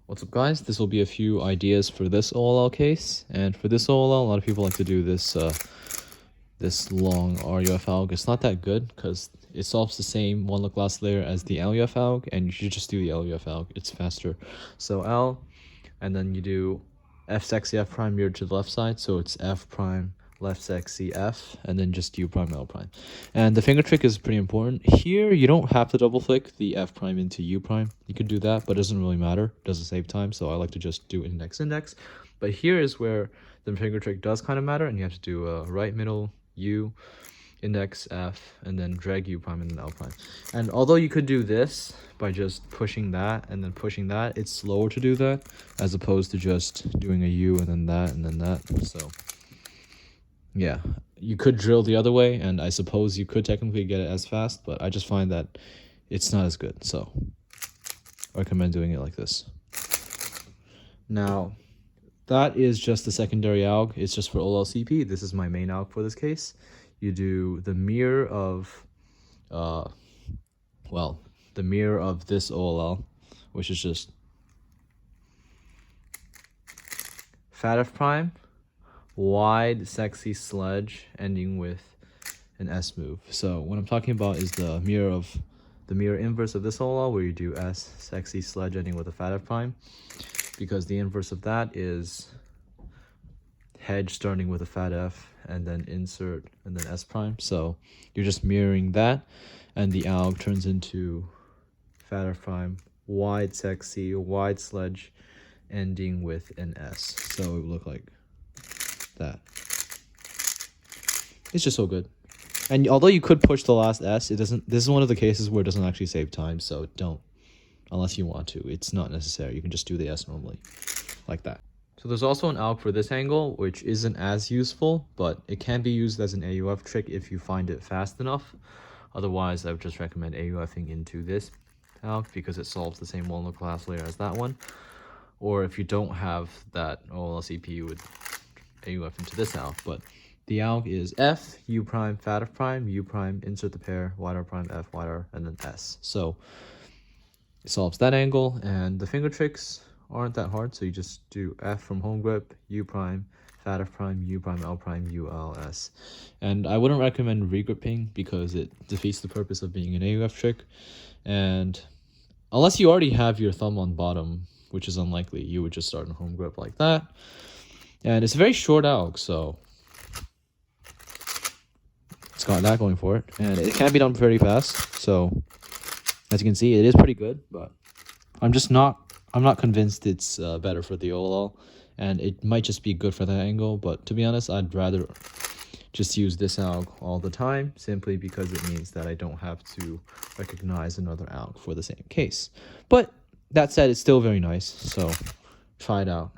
What's up, guys? This will be a few ideas for this OLL case, and for this OLL, a lot of people like to do this this long RUF alg. It's not that good because it solves the same one look glass layer as the LUF alg, and you should just do the LUF alg. It's faster. So L, and then you do F sexy F prime mirrored to the left side, so it's F prime left sexy F, and then just U prime L prime. And the finger trick is pretty important. Here, you don't have to double flick the F prime into U prime. You could do that, but it doesn't really matter. It doesn't save time, so I like to just do index index. But here is where the finger trick does kind of matter, and you have to do right middle U, index F, and then drag U prime and then L prime. And although you could do this by just pushing that and then pushing that, it's slower to do that as opposed to just doing a U and then that and then that. So yeah, you could drill the other way, and I suppose you could technically get it as fast, but I just find that it's not as good, so I recommend doing it like this. Now, that is just the secondary alg. It's just for OLCP. This is my main alg for this case. You do the mirror of, the mirror of this OLL, which is just fat F prime, wide sexy sledge ending with an S move. So what I'm talking about is the mirror inverse of this OLL, where you do S sexy sledge ending with a fat F prime, because the inverse of that is hedge starting with a fat F and then insert and then S prime. So you're just mirroring that, and the alg turns into fat F prime, wide sexy, wide sledge ending with an S. So it would look like that. It's just so good. And although you could push the last S, it doesn't. This is one of the cases where it doesn't actually save time, so don't, unless you want to. It's not necessary. You can just do the S normally, like that. So there's also an alg for this angle, which isn't as useful, but it can be used as an AUF trick if you find it fast enough. Otherwise, I would just recommend AUFing into this alg because it solves the same walnut glass layer as that one. Or if you don't have that OLCP, you would AUF into this alg. But the alg is F, U prime, fat F prime, U prime, insert the pair, wide R prime, F, wide R, and then S. So it solves that angle, and the finger tricks aren't that hard, so you just do F from home grip, U prime, fat F prime, U prime, L prime, U, L, S. And I wouldn't recommend regripping because it defeats the purpose of being an AUF trick. And unless you already have your thumb on bottom, which is unlikely, you would just start in home grip like that. And it's a very short alg, so it's got that going for it. And it can be done pretty fast, so as you can see, it is pretty good, but I'm not convinced it's better for the OLL, and it might just be good for that angle, but to be honest, I'd rather just use this alg all the time, simply because it means that I don't have to recognize another alg for the same case. But that said, it's still very nice, so try it out.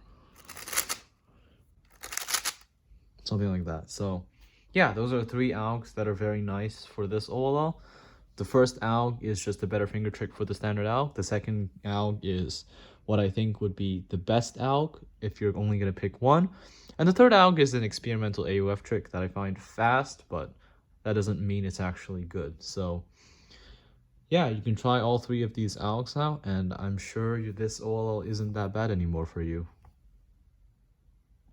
Something like that. So yeah, those are 3 algs that are very nice for this OLL. The first alg is just a better finger trick for the standard alg. The second alg is what I think would be the best alg if you're only going to pick one. And the third alg is an experimental AUF trick that I find fast, but that doesn't mean it's actually good. So yeah, you can try all 3 of these algs out, and I'm sure this OLL isn't that bad anymore for you.